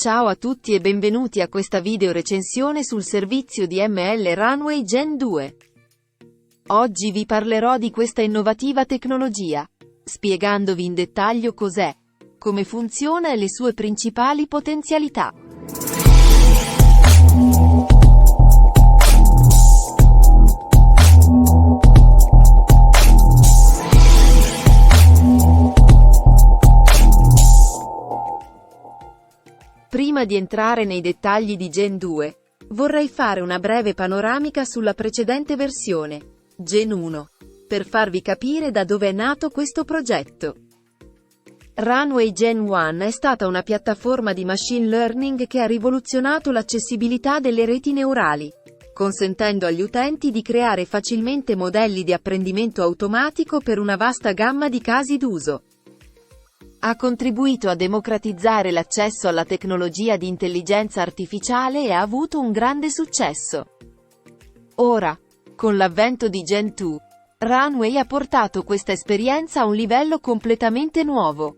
Ciao a tutti e benvenuti a questa video recensione sul servizio di ML Runway Gen 2. Oggi vi parlerò di questa innovativa tecnologia, spiegandovi in dettaglio cos'è, come funziona e le sue principali potenzialità. Prima di entrare nei dettagli di Gen 2, vorrei fare una breve panoramica sulla precedente versione, Gen 1, per farvi capire da dove è nato questo progetto. Runway Gen 1 è stata una piattaforma di machine learning che ha rivoluzionato l'accessibilità delle reti neurali, consentendo agli utenti di creare facilmente modelli di apprendimento automatico per una vasta gamma di casi d'uso. Ha contribuito a democratizzare l'accesso alla tecnologia di intelligenza artificiale e ha avuto un grande successo. Ora, con l'avvento di Gen 2, Runway ha portato questa esperienza a un livello completamente nuovo.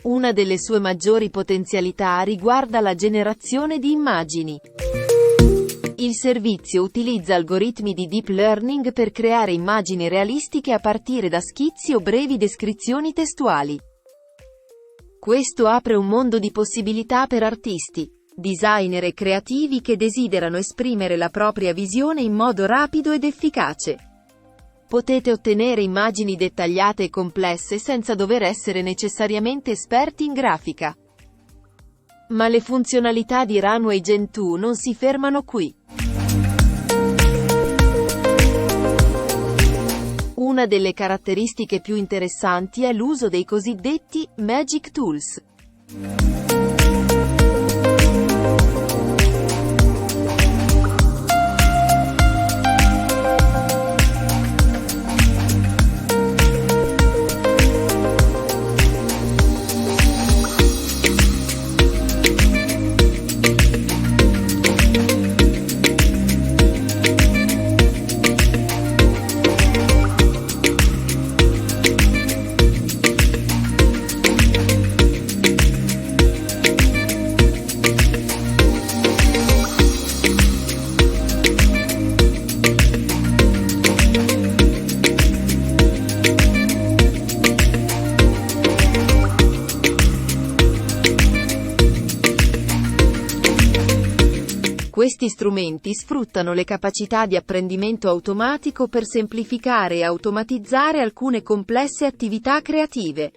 Una delle sue maggiori potenzialità riguarda la generazione di immagini. Il servizio utilizza algoritmi di deep learning per creare immagini realistiche a partire da schizzi o brevi descrizioni testuali. Questo apre un mondo di possibilità per artisti, designer e creativi che desiderano esprimere la propria visione in modo rapido ed efficace. Potete ottenere immagini dettagliate e complesse senza dover essere necessariamente esperti in grafica. Ma le funzionalità di Runway Gen 2 non si fermano qui. Una delle caratteristiche più interessanti è l'uso dei cosiddetti Magic Tools. Questi strumenti sfruttano le capacità di apprendimento automatico per semplificare e automatizzare alcune complesse attività creative.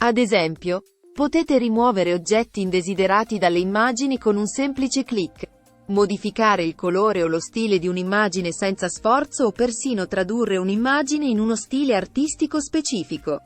Ad esempio, potete rimuovere oggetti indesiderati dalle immagini con un semplice click, modificare il colore o lo stile di un'immagine senza sforzo o persino tradurre un'immagine in uno stile artistico specifico.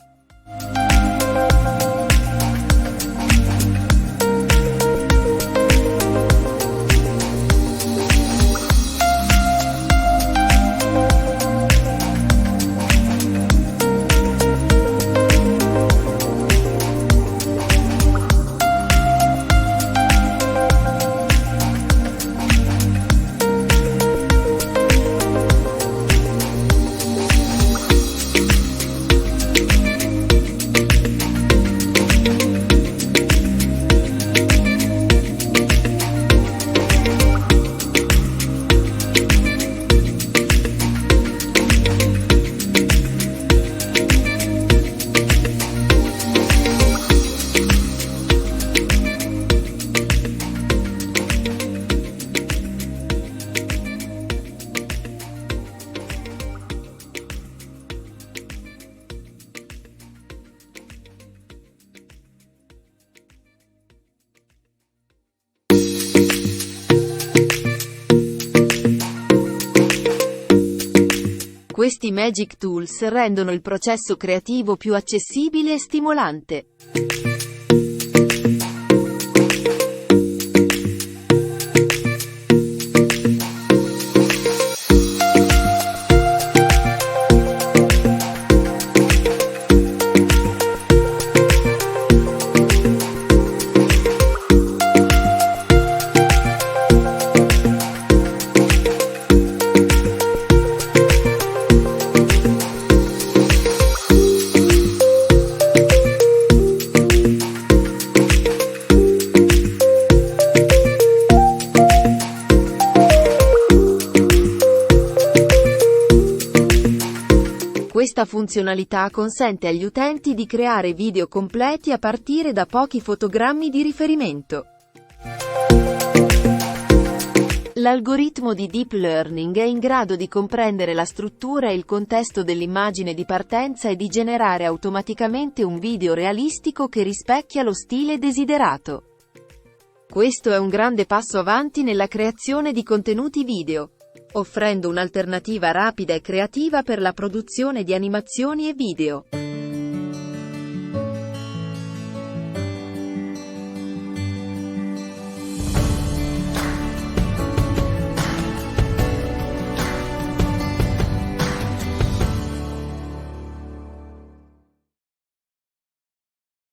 Questi Magic Tools rendono il processo creativo più accessibile e stimolante. Questa funzionalità consente agli utenti di creare video completi a partire da pochi fotogrammi di riferimento. L'algoritmo di Deep Learning è in grado di comprendere la struttura e il contesto dell'immagine di partenza e di generare automaticamente un video realistico che rispecchia lo stile desiderato. Questo è un grande passo avanti nella creazione di contenuti video, offrendo un'alternativa rapida e creativa per la produzione di animazioni e video.